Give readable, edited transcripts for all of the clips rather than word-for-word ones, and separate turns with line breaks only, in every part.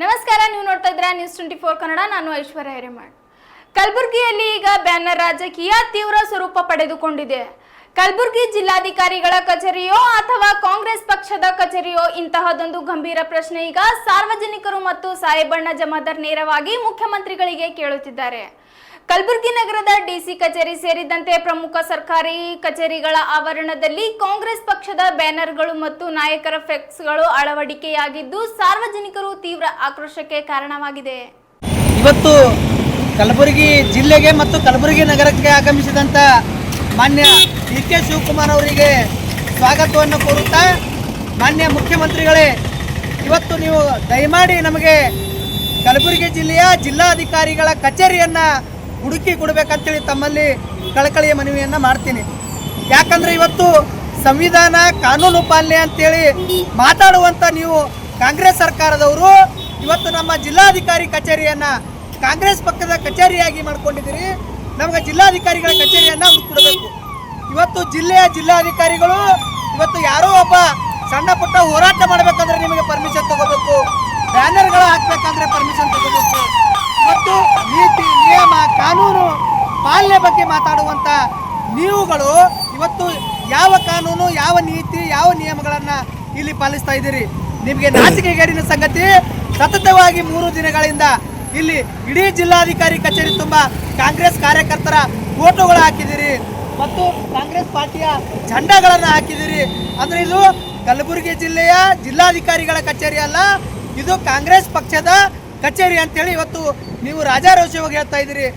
ನಮಸ್ಕಾರ, ನೀವು ನೋಡ್ತಾ ಇದ್ದೀರಾ ನ್ಯೂಸ್ 24 ಕನ್ನಡ. ನಾನು ಐಶ್ವರ್ಯ ಹಿರೇಮಠ್. ಕಲಬುರಗಿಯಲ್ಲಿ ಈಗ ಬ್ಯಾನರ್ ರಾಜಕೀಯ ತೀವ್ರ ಸ್ವರೂಪ ಪಡೆದುಕೊಂಡಿದೆ. ಕಲಬುರಗಿ ಜಿಲ್ಲಾಧಿಕಾರಿಗಳ ಕಚೇರಿಯೋ ಅಥವಾ ಕಾಂಗ್ರೆಸ್ ಪಕ್ಷದ ಕಚೇರಿಯೋ ಇಂತಹದೊಂದು ಗಂಭೀರ ಪ್ರಶ್ನೆ ಈಗ ಸಾರ್ವಜನಿಕರು ಮತ್ತು ಸಾಹೇಬಣ್ಣ ಜಮಾದಾರ್ ನೇರವಾಗಿ ಮುಖ್ಯಮಂತ್ರಿಗಳಿಗೆ ಕೇಳುತ್ತಿದ್ದಾರೆ. ಕಲಬುರಗಿ ನಗರದ ಡಿಸಿ ಕಚೇರಿ ಸೇರಿದಂತೆ ಪ್ರಮುಖ ಸರ್ಕಾರಿ ಕಚೇರಿಗಳ ಆವರಣದಲ್ಲಿ ಕಾಂಗ್ರೆಸ್ ಪಕ್ಷದ ಬ್ಯಾನರ್ಗಳು ಮತ್ತು ನಾಯಕರ ಫ್ಲೆಕ್ಸ್ಗಳು ಅಳವಡಿಕೆಯಾಗಿದ್ದು ಸಾರ್ವಜನಿಕರು ತೀವ್ರ ಆಕ್ರೋಶಕ್ಕೆ ಕಾರಣವಾಗಿದೆ.
ಇವತ್ತು ಕಲಬುರಗಿ ಜಿಲ್ಲೆಗೆ ಮತ್ತು ಕಲಬುರಗಿ ನಗರಕ್ಕೆ ಆಗಮಿಸಿದಂಥ ಮಾನ್ಯ ಡಿ.ಕೆ. ಶಿವಕುಮಾರ್ ಅವರಿಗೆ ಸ್ವಾಗತವನ್ನು ಕೋರುತ್ತಾ, ಮಾನ್ಯ ಮುಖ್ಯಮಂತ್ರಿಗಳೇ, ಇವತ್ತು ನೀವು ದಯಮಾಡಿ ನಮಗೆ ಕಲಬುರಗಿ ಜಿಲ್ಲೆಯ ಜಿಲ್ಲಾಧಿಕಾರಿಗಳ ಕಚೇರಿಯನ್ನು ಹುಡುಕಿ ಕೊಡಬೇಕಂತೇಳಿ ತಮ್ಮಲ್ಲಿ ಕಳಕಳಿಯ ಮನವಿಯನ್ನು ಮಾಡ್ತೀನಿ. ಯಾಕಂದರೆ ಇವತ್ತು ಸಂವಿಧಾನ ಕಾನೂನು ಪಾಲನೆ ಅಂತೇಳಿ ಮಾತಾಡುವಂಥ ನೀವು ಕಾಂಗ್ರೆಸ್ ಸರ್ಕಾರದವರು ಇವತ್ತು ನಮ್ಮ ಜಿಲ್ಲಾಧಿಕಾರಿ ಕಚೇರಿಯನ್ನು ಕಾಂಗ್ರೆಸ್ ಪಕ್ಷದ ಕಚೇರಿಯಾಗಿ ಮಾಡ್ಕೊಂಡಿದ್ದೀರಿ. ನಮಗೆ ಜಿಲ್ಲಾಧಿಕಾರಿಗಳ ಕಚೇರಿಯನ್ನು ಹುಡುಕೊಡಬೇಕು. ಇವತ್ತು ಜಿಲ್ಲೆಯ ಜಿಲ್ಲಾಧಿಕಾರಿಗಳು ಇವತ್ತು ಯಾರೋ ಒಬ್ಬ ಸಣ್ಣ ಪುಟ್ಟ ಹೋರಾಟ ಮಾಡಬೇಕಂದ್ರೆ ನಿಮಗೆ ಪರ್ಮಿಷನ್ ತಗೋಬೇಕು, ಬ್ಯಾನರ್ಗಳು ಹಾಕಬೇಕಂದ್ರೆ ಪರ್ಮಿಷನ್ ತಗೋಬೇಕು. ಇವತ್ತು ನೀತಿ ನಿಯಮ ಕಾನೂನು ಪಾಲನೆ ಬಗ್ಗೆ ಮಾತಾಡುವಂಥ ನೀವುಗಳು ಇವತ್ತು ಯಾವ ಕಾನೂನು, ಯಾವ ನೀತಿ, ಯಾವ ನಿಯಮಗಳನ್ನು ಇಲ್ಲಿ ಪಾಲಿಸ್ತಾ ಇದ್ದೀರಿ? ನಿಮಗೆ ನಾಚಿಕೆಗೇಡಿನ ಸಂಗತಿ. ಸತತವಾಗಿ 3 ದಿನಗಳಿಂದ ಇಲ್ಲಿ ಇಡೀ ಜಿಲ್ಲಾಧಿಕಾರಿ ಕಚೇರಿ ತುಂಬ ಕಾಂಗ್ರೆಸ್ ಕಾರ್ಯಕರ್ತರ ಫೋಟೋಗಳು ಹಾಕಿದ್ದೀರಿ ಮತ್ತು ಕಾಂಗ್ರೆಸ್ ಪಾರ್ಟಿಯ ಝಂಡಾಗಳನ್ನು ಹಾಕಿದ್ದೀರಿ. ಅಂದರೆ ಇದು ಕಲಬುರಗಿ ಜಿಲ್ಲೆಯ ಜಿಲ್ಲಾಧಿಕಾರಿಗಳ ಕಚೇರಿ ಅಲ್ಲ, ಇದು ಕಾಂಗ್ರೆಸ್ ಪಕ್ಷದ ಕಚೇರಿ ಅಂತೇಳಿ ಇವತ್ತು ನೀವು ರಾಜಾರೋಷವಾಗಿ ಹೇಳ್ತಾ ಇದ್ದೀರಿ.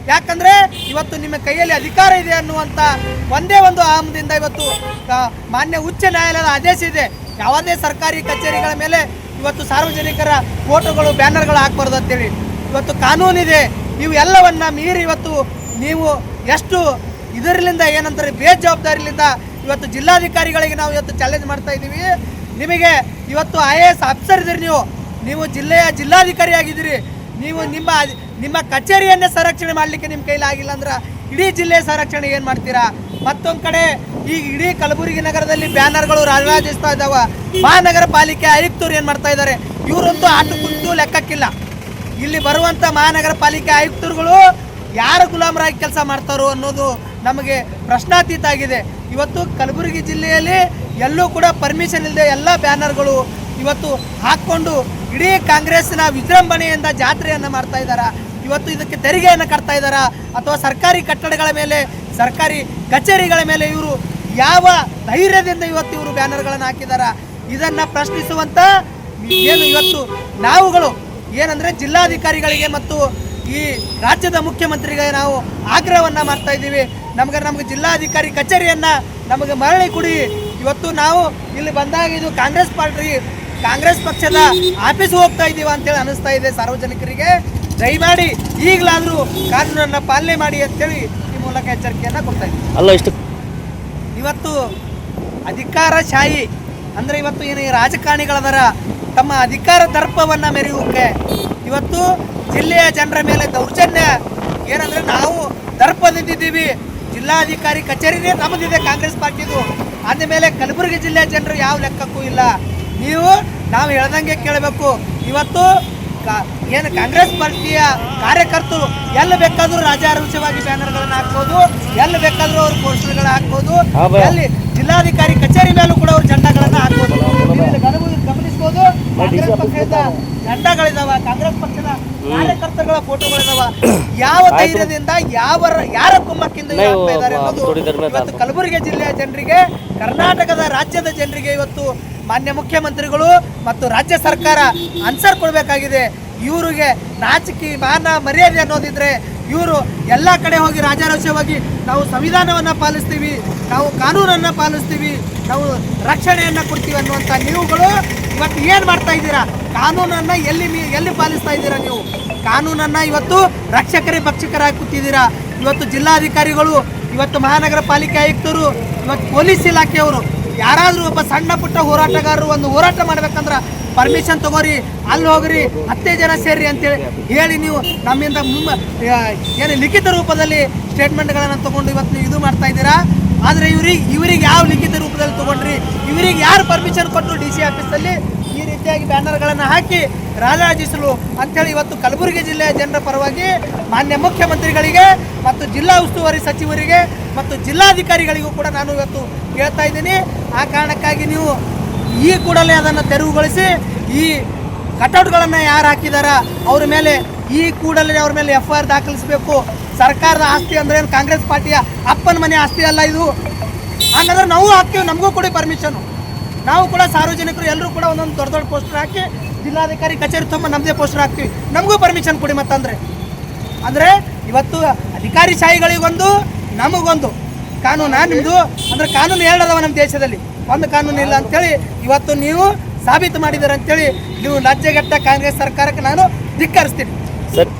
ಯಾಕಂದರೆ ಇವತ್ತು ನಿಮ್ಮ ಕೈಯಲ್ಲಿ ಅಧಿಕಾರ ಇದೆ ಅನ್ನುವಂಥ ಒಂದೇ ಒಂದು ಆಮದಿಂದ ಇವತ್ತು ಮಾನ್ಯ ಉಚ್ಚ ನ್ಯಾಯಾಲಯದ ಆದೇಶ ಇದೆ, ಯಾವುದೇ ಸರ್ಕಾರಿ ಕಚೇರಿಗಳ ಮೇಲೆ ಇವತ್ತು ಸಾರ್ವಜನಿಕರ ಫೋಟೋಗಳು ಬ್ಯಾನರ್ಗಳು ಹಾಕಬಾರ್ದು ಅಂತೇಳಿ ಇವತ್ತು ಕಾನೂನಿದೆ. ಇವು ಎಲ್ಲವನ್ನ ಮೀರಿ ಇವತ್ತು ನೀವು ಎಷ್ಟು ಇದರಿಂದ ಏನಂತಾರೆ ಬೇಜವಾಬ್ದಾರಿಯಿಂದ ಇವತ್ತು ಜಿಲ್ಲಾಧಿಕಾರಿಗಳಿಗೆ ನಾವು ಇವತ್ತು ಚಾಲೆಂಜ್ ಮಾಡ್ತಾ ಇದ್ದೀವಿ. ನಿಮಗೆ ಇವತ್ತು IAS ಆಫೀಸರ್ ಇದ್ದೀರಿ, ನೀವು ಜಿಲ್ಲೆಯ ಜಿಲ್ಲಾಧಿಕಾರಿ ಆಗಿದ್ದೀರಿ. ನೀವು ನಿಮ್ಮ ಕಚೇರಿಯನ್ನೇ ಸಂರಕ್ಷಣೆ ಮಾಡಲಿಕ್ಕೆ ನಿಮ್ಮ ಕೈಲಾಗಿಲ್ಲ ಅಂದ್ರೆ ಇಡೀ ಜಿಲ್ಲೆಯ ಸಂರಕ್ಷಣೆ ಏನು ಮಾಡ್ತೀರಾ? ಮತ್ತೊಂದು ಕಡೆ ಈಗ ಇಡೀ ಕಲಬುರಗಿ ನಗರದಲ್ಲಿ ಬ್ಯಾನರ್ಗಳು ರಾರಾಜಿಸ್ತಾ ಇದ್ದಾವೆ. ಮಹಾನಗರ ಪಾಲಿಕೆ ಆಯುಕ್ತರು ಏನು ಮಾಡ್ತಾ ಇದ್ದಾರೆ? ಇವರಂತೂ ಆಟಕ್ಕಂತೂ ಲೆಕ್ಕಕ್ಕಿಲ್ಲ. ಇಲ್ಲಿ ಬರುವಂಥ ಮಹಾನಗರ ಪಾಲಿಕೆ ಆಯುಕ್ತರುಗಳು ಯಾರು ಗುಲಾಮರಾಗಿ ಕೆಲಸ ಮಾಡ್ತಾರೋ ಅನ್ನೋದು ನಮಗೆ ಪ್ರಶ್ನಾತೀತ ಆಗಿದೆ. ಇವತ್ತು ಕಲಬುರಗಿ ಜಿಲ್ಲೆಯಲ್ಲಿ ಎಲ್ಲೂ ಕೂಡ ಪರ್ಮಿಷನ್ ಇಲ್ಲದೆ ಎಲ್ಲ ಬ್ಯಾನರ್ಗಳು ಇವತ್ತು ಹಾಕ್ಕೊಂಡು ಇಡೀ ಕಾಂಗ್ರೆಸ್ನ ವಿಜೃಂಭಣೆಯಿಂದ ಜಾತ್ರೆಯನ್ನು ಮಾಡ್ತಾ ಇದ್ದಾರೆ. ಇವತ್ತು ಇದಕ್ಕೆ ತೆರಿಗೆಯನ್ನು ಕಟ್ತಾ ಇದ್ದಾರಾ ಅಥವಾ ಸರ್ಕಾರಿ ಕಟ್ಟಡಗಳ ಮೇಲೆ, ಸರ್ಕಾರಿ ಕಚೇರಿಗಳ ಮೇಲೆ ಇವರು ಯಾವ ಧೈರ್ಯದಿಂದ ಇವತ್ತು ಇವರು ಬ್ಯಾನರ್ಗಳನ್ನು ಹಾಕಿದಾರ? ಇದನ್ನು ಪ್ರಶ್ನಿಸುವಂಥ ಏನು ಇವತ್ತು ನಾವುಗಳು ಏನಂದರೆ ಜಿಲ್ಲಾಧಿಕಾರಿಗಳಿಗೆ ಮತ್ತು ಈ ರಾಜ್ಯದ ಮುಖ್ಯಮಂತ್ರಿಗೆ ನಾವು ಆಗ್ರಹವನ್ನು ಮಾಡ್ತಾ ಇದ್ದೀವಿ. ನಮಗೆ ಜಿಲ್ಲಾಧಿಕಾರಿ ಕಚೇರಿಯನ್ನು ನಮಗೆ ಮರಳಿ ಕೊಡಿ. ಇವತ್ತು ನಾವು ಇಲ್ಲಿ ಬಂದಾಗ ಇದು ಕಾಂಗ್ರೆಸ್ ಪಕ್ಷದ ಆಫೀಸ್ ಹೋಗ್ತಾ ಇದ್ದೀವ ಅಂತೇಳಿ ಅನಿಸ್ತಾ ಇದೆ ಸಾರ್ವಜನಿಕರಿಗೆ. ದಯಮಾಡಿ ಈಗಲಾದರೂ ಕಾನೂನನ್ನು ಪಾಲನೆ ಮಾಡಿ ಅಂತೇಳಿ ಈ ಮೂಲಕ ಎಚ್ಚರಿಕೆಯನ್ನು ಕೊಡ್ತಾ ಇದ್ದೀವಿ. ಇವತ್ತು ಅಧಿಕಾರಶಾಹಿ ಅಂದರೆ ಇವತ್ತು ಏನು ರಾಜಕಾರಣಿಗಳದರ ತಮ್ಮ ಅಧಿಕಾರ ದರ್ಪವನ್ನು ಮೆರೆಯೋಕೆ ಇವತ್ತು ಜಿಲ್ಲೆಯ ಜನರ ಮೇಲೆ ದೌರ್ಜನ್ಯ ಏನಂದರೆ ನಾವು ದರ್ಪದಿಂದಿದ್ದೀವಿ. ಜಿಲ್ಲಾಧಿಕಾರಿ ಕಚೇರಿನೇ ನಮ್ಮದಿದೆ ಕಾಂಗ್ರೆಸ್ ಪಾರ್ಟಿದು. ಅಂದಮೇಲೆ ಕಲಬುರಗಿ ಜಿಲ್ಲೆಯ ಜನರು ಯಾವ ಲೆಕ್ಕಕ್ಕೂ ಇಲ್ಲ. ನಾವು ಹೇಳ್ದಂಗೆ ಕೇಳಬೇಕು. ಇವತ್ತು ಏನು ಕಾಂಗ್ರೆಸ್ ಪಾರ್ಟಿಯ ಕಾರ್ಯಕರ್ತರು ಎಲ್ಲಿ ಬೇಕಾದರೂ ರಾಜಾರೋಷವಾಗಿ ಬ್ಯಾನರ್ಗಳನ್ನು ಹಾಕ್ಬೋದು, ಎಲ್ಲಿ ಬೇಕಾದರೂ ಅವ್ರ ಪೋಸ್ಟರ್ಗಳು ಹಾಕ್ಬೋದು, ಎಲ್ಲಿ ಜಿಲ್ಲಾಧಿಕಾರಿ ಕಚೇರಿ ಮೇಲೂ ಕೂಡ ಅವ್ರ ಜೆಂಡಾಗಳನ್ನು ಹಾಕ್ಬೋದು. ಗಮನಿಸ್ಬೋದು, ಕಾಂಗ್ರೆಸ್ ಪಕ್ಷದ ಜೆಂಡಾಗಳಿದಾವ, ಕಾಂಗ್ರೆಸ್ ಪಕ್ಷದ ಕಾರ್ಯಕರ್ತರುಗಳ ಫೋಟೋಗಳಿದಾವ. ಯಾವ ಧೈರ್ಯದಿಂದ ಯಾರ ಕುಮ್ಮಕ್ಕಿಂದ ಆಗ್ತಾ ಇದ್ದಾರೆ ಅನ್ನೋದು ಇವತ್ತು ಕಲಬುರಗಿ ಜಿಲ್ಲೆಯ ಜನರಿಗೆ, ಕರ್ನಾಟಕದ ರಾಜ್ಯದ ಜನರಿಗೆ ಇವತ್ತು ಮಾನ್ಯ ಮುಖ್ಯಮಂತ್ರಿಗಳು ಮತ್ತು ರಾಜ್ಯ ಸರ್ಕಾರ ಆನ್ಸರ್ ಕೊಡಬೇಕಾಗಿದೆ. ಇವರಿಗೆ ನಾಚಿಕೆ ಮಾನ ಮರ್ಯಾದೆ ಅನ್ನೋದಿದ್ರೆ ಇವರು ಎಲ್ಲ ಕಡೆ ಹೋಗಿ ರಾಜಾರೋಷವಾಗಿ ನಾವು ಸಂವಿಧಾನವನ್ನು ಪಾಲಿಸ್ತೀವಿ, ನಾವು ಕಾನೂನನ್ನು ಪಾಲಿಸ್ತೀವಿ, ನಾವು ರಕ್ಷಣೆಯನ್ನು ಕೊಡ್ತೀವಿ ಅನ್ನುವಂಥ ನೀವುಗಳು ಇವತ್ತು ಏನು ಮಾಡ್ತಾ ಇದ್ದೀರಾ? ಕಾನೂನನ್ನು ಎಲ್ಲಿ ಪಾಲಿಸ್ತಾ ಇದ್ದೀರಾ? ನೀವು ಕಾನೂನನ್ನು ಇವತ್ತು ಭಕ್ಷಕರಾಗಿ ಕೂತಿದ್ದೀರಾ. ಇವತ್ತು ಜಿಲ್ಲಾಧಿಕಾರಿಗಳು, ಇವತ್ತು ಮಹಾನಗರ ಪಾಲಿಕೆ ಆಯುಕ್ತರು, ಇವತ್ತು ಪೊಲೀಸ್ ಇಲಾಖೆಯವರು ಯಾರಾದರೂ ಒಬ್ಬ ಸಣ್ಣ ಪುಟ್ಟ ಹೋರಾಟಗಾರರು ಒಂದು ಹೋರಾಟ ಮಾಡ್ಬೇಕಂದ್ರೆ ಪರ್ಮಿಷನ್ ತಗೋರಿ, ಅಲ್ಲಿ ಹೋಗ್ರಿ, 10 ಜನ ಸೇರಿ ಅಂತೇಳಿ ಹೇಳಿ ನೀವು ನಮ್ಮಿಂದ ಏನು ಲಿಖಿತ ರೂಪದಲ್ಲಿ ಸ್ಟೇಟ್ಮೆಂಟ್ಗಳನ್ನು ತಗೊಂಡು ಇವತ್ತು ಇದು ಮಾಡ್ತಾ ಇದ್ದೀರಾ. ಆದರೆ ಇವ್ರಿಗೆ ಯಾವ ಲಿಖಿತ ರೂಪದಲ್ಲಿ ತಗೊಂಡ್ರಿ? ಇವರಿಗೆ ಯಾರು ಪರ್ಮಿಷನ್ ಕೊಟ್ಟರು? DC ಆಫೀಸಲ್ಲಿ ಈ ರೀತಿಯಾಗಿ ಬ್ಯಾನರ್ಗಳನ್ನು ಹಾಕಿ ರಾಜಾಜಿಸಲು ಅಂಥೇಳಿ ಇವತ್ತು ಕಲಬುರಗಿ ಜಿಲ್ಲೆಯ ಜನರ ಪರವಾಗಿ ಮಾನ್ಯ ಮುಖ್ಯಮಂತ್ರಿಗಳಿಗೆ ಮತ್ತು ಜಿಲ್ಲಾ ಉಸ್ತುವಾರಿ ಸಚಿವರಿಗೆ ಮತ್ತು ಜಿಲ್ಲಾಧಿಕಾರಿಗಳಿಗೂ ಕೂಡ ನಾನು ಇವತ್ತು ಹೇಳ್ತಾ ಇದ್ದೀನಿ. ಆ ಕಾರಣಕ್ಕಾಗಿ ನೀವು ಈ ಕೂಡಲೇ ಅದನ್ನು ತೆರವುಗೊಳಿಸಿ ಈ ಕಟೌಟ್ಗಳನ್ನು ಯಾರು ಹಾಕಿದಾರ ಅವ್ರ ಮೇಲೆ ಈ ಕೂಡಲೇ ಅವ್ರ ಮೇಲೆ FIR ದಾಖಲಿಸಬೇಕು. ಸರ್ಕಾರದ ಆಸ್ತಿ ಅಂದ್ರೆ ಏನು ಕಾಂಗ್ರೆಸ್ ಪಾರ್ಟಿಯ ಅಪ್ಪನ ಮನೆ ಆಸ್ತಿ ಅಲ್ಲ ಇದು. ಹಾಗಾದ್ರೆ ನಾವು ಹಾಕ್ತೀವಿ, ನಮಗೂ ಕೊಡಿ ಪರ್ಮಿಷನ್ನು. ನಾವು ಕೂಡ ಸಾರ್ವಜನಿಕರು ಎಲ್ಲರೂ ಕೂಡ ಒಂದೊಂದು ದೊಡ್ಡ ದೊಡ್ಡ ಪೋಸ್ಟರ್ ಹಾಕಿ ಜಿಲ್ಲಾಧಿಕಾರಿ ಕಚೇರಿ ತುಂಬ ನಮ್ಮದೇ ಪೋಸ್ಟರ್ ಹಾಕ್ತೀವಿ, ನಮಗೂ ಪರ್ಮಿಷನ್ ಕೊಡಿ. ಮತ್ತಂದರೆ ಅಂದರೆ ಇವತ್ತು ಅಧಿಕಾರಿಶಾಹಿಗಳಿಗೊಂದು ನಮಗೊಂದು ಕಾನೂನು ನಿಮ್ಮದು ಅಂದರೆ ಕಾನೂನು ಹೇಳದವ ನಮ್ಮ ದೇಶದಲ್ಲಿ ಒಂದು ಕಾನೂನು ಇಲ್ಲ ಅಂಥೇಳಿ ಇವತ್ತು ನೀವು ಸಾಬೀತು ಮಾಡಿದ್ದೀರ ಅಂಥೇಳಿ ನೀವು ಲಜ್ಜೆಗೆಟ್ಟ ಕಾಂಗ್ರೆಸ್ ಸರ್ಕಾರಕ್ಕೆ ನಾನು ಧಿಕ್ಕರಿಸ್ತೀನಿ ಸರ್.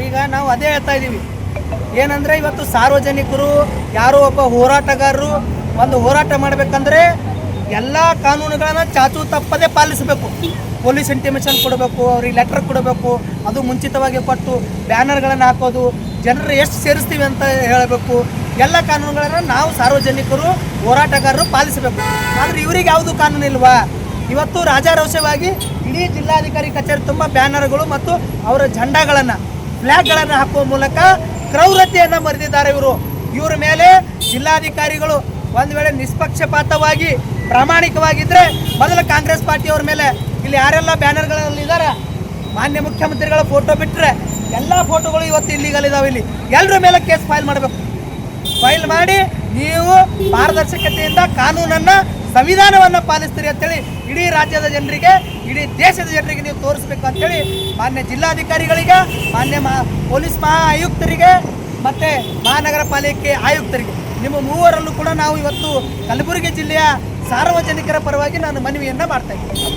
ಈಗ ನಾವು ಅದೇ ಹೇಳ್ತಾ ಇದ್ದೀವಿ ಏನಂದರೆ ಇವತ್ತು ಸಾರ್ವಜನಿಕರು ಯಾರೋ ಒಬ್ಬ ಹೋರಾಟಗಾರರು ಒಂದು ಹೋರಾಟ ಮಾಡಬೇಕಂದ್ರೆ ಎಲ್ಲ ಕಾನೂನುಗಳನ್ನು ಚಾಚು ತಪ್ಪದೇ ಪಾಲಿಸಬೇಕು. ಪೊಲೀಸ್ ಇಂಟಿಮೇಷನ್ ಕೊಡಬೇಕು, ಅವ್ರಿಗೆ ಲೆಟರ್ ಕೊಡಬೇಕು, ಅದು ಮುಂಚಿತವಾಗಿ ಕೊಟ್ಟು ಬ್ಯಾನರ್ಗಳನ್ನು ಹಾಕೋದು, ಜನರು ಎಷ್ಟು ಸೇರಿಸ್ತೀವಿ ಅಂತ ಹೇಳಬೇಕು. ಎಲ್ಲ ಕಾನೂನುಗಳನ್ನು ನಾವು ಸಾರ್ವಜನಿಕರು ಹೋರಾಟಗಾರರು ಪಾಲಿಸಬೇಕು. ಆದರೆ ಇವರಿಗೆ ಯಾವುದು ಕಾನೂನು ಇಲ್ವಾ? ಇವತ್ತು ರಾಜಾರೋಷವಾಗಿ ಇಡೀ ಜಿಲ್ಲಾಧಿಕಾರಿ ಕಚೇರಿ ತುಂಬ ಬ್ಯಾನರ್ಗಳು ಮತ್ತು ಅವರ ಜೆಂಡಾಗಳನ್ನು ಫ್ಲ್ಯಾಗ್ಗಳನ್ನು ಹಾಕುವ ಮೂಲಕ ಕ್ರೌರತೆಯನ್ನು ಮೆರೆದಿದ್ದಾರೆ ಇವರ ಮೇಲೆ ಜಿಲ್ಲಾಧಿಕಾರಿಗಳು ಒಂದು ವೇಳೆ ನಿಷ್ಪಕ್ಷಪಾತವಾಗಿ ಪ್ರಾಮಾಣಿಕವಾಗಿದ್ದರೆ ಮೊದಲು ಕಾಂಗ್ರೆಸ್ ಪಾರ್ಟಿಯವ್ರ ಮೇಲೆ ಇಲ್ಲಿ ಯಾರೆಲ್ಲ ಬ್ಯಾನರ್ಗಳಲ್ಲಿದ್ದಾರೆ ಮಾನ್ಯ ಮುಖ್ಯಮಂತ್ರಿಗಳ ಫೋಟೋ ಬಿಟ್ಟರೆ ಎಲ್ಲ ಫೋಟೋಗಳು ಇವತ್ತು ಇಲ್ಲಿಗಲ್ ಇದಾವೆ. ಇಲ್ಲಿ ಎಲ್ಲರ ಮೇಲೆ ಕೇಸ್ ಫೈಲ್ ಮಾಡಬೇಕು. ಫೈಲ್ ಮಾಡಿ ನೀವು ಪಾರದರ್ಶಕತೆಯಿಂದ ಕಾನೂನನ್ನು ಸಂವಿಧಾನವನ್ನು ಪಾಲಿಸ್ತೀರಿ ಅಂತೇಳಿ ಇಡೀ ರಾಜ್ಯದ ಜನರಿಗೆ ಇಡೀ ದೇಶದ ಜನರಿಗೆ ನೀವು ತೋರಿಸ್ಬೇಕು ಅಂತೇಳಿ ಮಾನ್ಯ ಜಿಲ್ಲಾಧಿಕಾರಿಗಳಿಗೆ, ಮಾನ್ಯ ಪೊಲೀಸ್ ಮಹಾ ಆಯುಕ್ತರಿಗೆ ಮತ್ತು ಮಹಾನಗರ ಪಾಲಿಕೆ ಆಯುಕ್ತರಿಗೆ ನಿಮ್ಮ ಮೂವರಲ್ಲೂ ಕೂಡ ನಾವು ಇವತ್ತು ಕಲಬುರಗಿ ಜಿಲ್ಲೆಯ ಸಾರ್ವಜನಿಕರ ಪರವಾಗಿ ನಾನು ಮನವಿಯನ್ನು ಮಾಡ್ತಾ ಇದ್ದೀನಿ.